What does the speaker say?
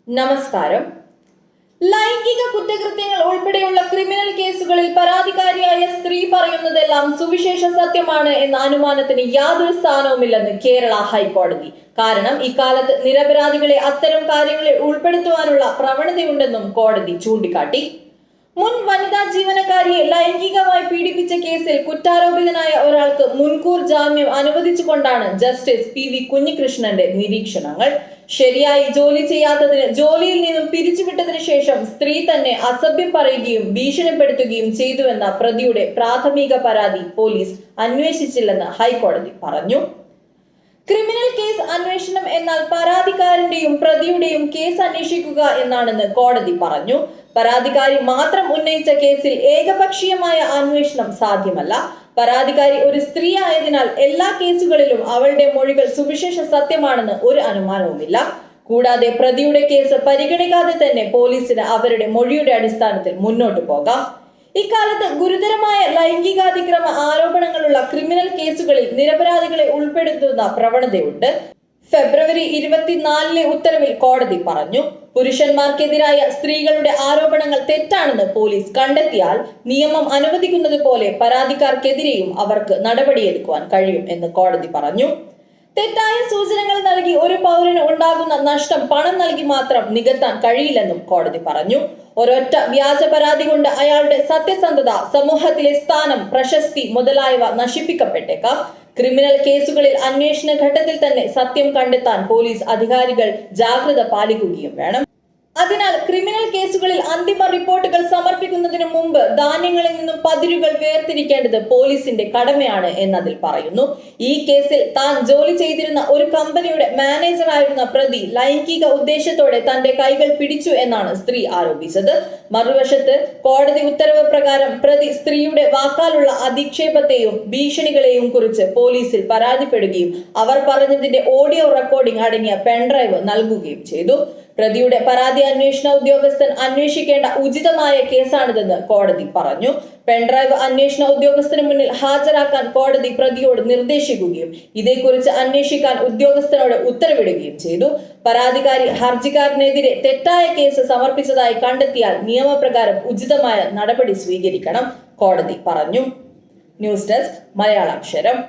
നമസ്കാരം. ലൈംഗിക കുറ്റകൃത്യങ്ങൾ ഉൾപ്പെടെയുള്ള ക്രിമിനൽ കേസുകളിൽ പരാതിക്കാരിയായ സ്ത്രീ പറയുന്നതെല്ലാം സുവിശേഷ സത്യമാണ് എന്ന അനുമാനത്തിന് യാതൊരു സ്ഥാനവുമില്ലെന്ന് കേരള ഹൈക്കോടതി. കാരണം ഇക്കാലത്ത് നിരപരാധികളെ അത്തരം കാര്യങ്ങളിൽ ഉൾപ്പെടുത്തുവാനുള്ള പ്രവണതയുണ്ടെന്നും കോടതി ചൂണ്ടിക്കാട്ടി. മുൻ വനിതാ ജീവനക്കാരിയെ ലൈംഗികമായി പീഡിപ്പിച്ച കേസിൽ കുറ്റാരോപിതനായ ഒരാൾക്ക് മുൻകൂർ ജാമ്യം അനുവദിച്ചുകൊണ്ടാണ് ജസ്റ്റിസ് പി വി കുഞ്ഞികൃഷ്ണന്റെ നിരീക്ഷണങ്ങൾ. ശരിയായി ജോലി ചെയ്യാത്തതിന് ജോലിയിൽ നിന്നും പിരിച്ചുവിട്ടതിനു ശേഷം സ്ത്രീ തന്നെ അസഭ്യം പറയുകയും ഭീഷണിപ്പെടുത്തുകയും ചെയ്തുവെന്ന പ്രതിയുടെ പ്രാഥമിക പരാതി പോലീസ് അന്വേഷിച്ചില്ലെന്ന് ഹൈക്കോടതി പറഞ്ഞു. ക്രിമിനൽ കേസ് അന്വേഷണം എന്നാൽ പരാതിക്കാരന്റെയും പ്രതിയുടെയും കേസ് അന്വേഷിക്കുക എന്നാണെന്ന് കോടതി പറഞ്ഞു. പരാതിക്കാരി മാത്രം ഉന്നയിച്ച കേസിൽ ഏകപക്ഷീയമായ അന്വേഷണം സാധ്യമല്ല. പരാതിക്കാരി ഒരു സ്ത്രീ ആയതിനാൽ എല്ലാ കേസുകളിലും അവളുടെ മൊഴികൾ സുവിശേഷ സത്യമാണെന്ന് ഒരു അനുമാനവുമില്ല. കൂടാതെ പ്രതിയുടെ കേസ് പരിഗണിക്കാതെ തന്നെ പോലീസിന് അവരുടെ മൊഴിയുടെ അടിസ്ഥാനത്തിൽ മുന്നോട്ട് പോകാം. ഇക്കാലത്ത് ഗുരുതരമായ ലൈംഗികാതിക്രമ ആരോപണങ്ങളുള്ള ക്രിമിനൽ കേസുകളിൽ നിരപരാധികളെ ഉൾപ്പെടുത്തുന്ന പ്രവണതയുണ്ട്. ഫെബ്രുവരി 24 ഉത്തരവിൽ കോടതി പറഞ്ഞു, പുരുഷന്മാർക്കെതിരായ സ്ത്രീകളുടെ ആരോപണങ്ങൾ തെറ്റാണെന്ന് പോലീസ് കണ്ടെത്തിയാൽ നിയമം അനുവദിക്കുന്നത് പോലെ പരാതിക്കാർക്കെതിരെയും അവർക്ക് നടപടിയെടുക്കുവാൻ കഴിയും എന്ന് കോടതി പറഞ്ഞു. തെറ്റായ സൂചനകൾ നൽകി ഒരു പൗരന് ഉണ്ടാകുന്ന നഷ്ടം പണം നൽകി മാത്രം നികത്താൻ കഴിയില്ലെന്നും കോടതി പറഞ്ഞു. ഒരൊറ്റ വ്യാജ പരാതി കൊണ്ട് അയാളുടെ സത്യസന്ധത, സമൂഹത്തിലെ സ്ഥാനം, പ്രശസ്തി മുതലായവ നശിപ്പിക്കപ്പെട്ടേക്കാം. ക്രിമിനൽ കേസുകളിൽ അന്വേഷണ ഘട്ടത്തിൽ തന്നെ സത്യം കണ്ടെത്താൻ പോലീസ് അധികാരികൾ ജാഗ്രത പാലിക്കുകയും വേണം. അതിനാൽ ക്രിമിനൽ കേസുകളിൽ അന്തിമ റിപ്പോർട്ടുകൾ സമർപ്പിക്കുന്നതിന് മുമ്പ് ധാന്യങ്ങളിൽ നിന്നും പതിരുകൾ വേർതിരിക്കേണ്ടത് പോലീസിന്റെ കടമയാണ് എന്നതിൽ പറയുന്നു. ഈ കേസിൽ താൻ ജോലി ചെയ്തിരുന്ന ഒരു കമ്പനിയുടെ മാനേജറായിരുന്ന പ്രതി ലൈംഗിക ഉദ്ദേശത്തോടെ തന്റെ കൈകൾ പിടിച്ചു എന്നാണ് സ്ത്രീ ആരോപിച്ചത്. മറുവശത്ത് കോടതി ഉത്തരവ് പ്രകാരം പ്രതി സ്ത്രീയുടെ വാക്കാലുള്ള അധിക്ഷേപത്തെയും ഭീഷണികളെയും കുറിച്ച് പോലീസിൽ പരാതിപ്പെടുകയും അവർ പറഞ്ഞതിന്റെ ഓഡിയോ റെക്കോർഡിംഗ് അടങ്ങിയ പെൻഡ്രൈവ് നൽകുകയും ചെയ്തു. പ്രതിയുടെ പരാതി അന്വേഷണ ഉദ്യോഗസ്ഥൻ അന്വേഷിക്കേണ്ട ഉചിതമായ കേസാണിതെന്ന് കോടതി പറഞ്ഞു. പെൻഡ്രൈവ് അന്വേഷണ ഉദ്യോഗസ്ഥന് മുന്നിൽ ഹാജരാക്കാൻ കോടതി പ്രതിയോട് നിർദ്ദേശിക്കുകയും ഇതേക്കുറിച്ച് അന്വേഷിക്കാൻ ഉദ്യോഗസ്ഥനോട് ഉത്തരവിടുകയും ചെയ്തു. പരാതിക്കാരി ഹർജിക്കാരനെതിരെ തെറ്റായ കേസ് സമർപ്പിച്ചതായി കണ്ടെത്തിയാൽ നിയമപ്രകാരം ഉചിതമായ നടപടി സ്വീകരിക്കണം, കോടതി പറഞ്ഞു. News desk മലയാളാക്ഷരം.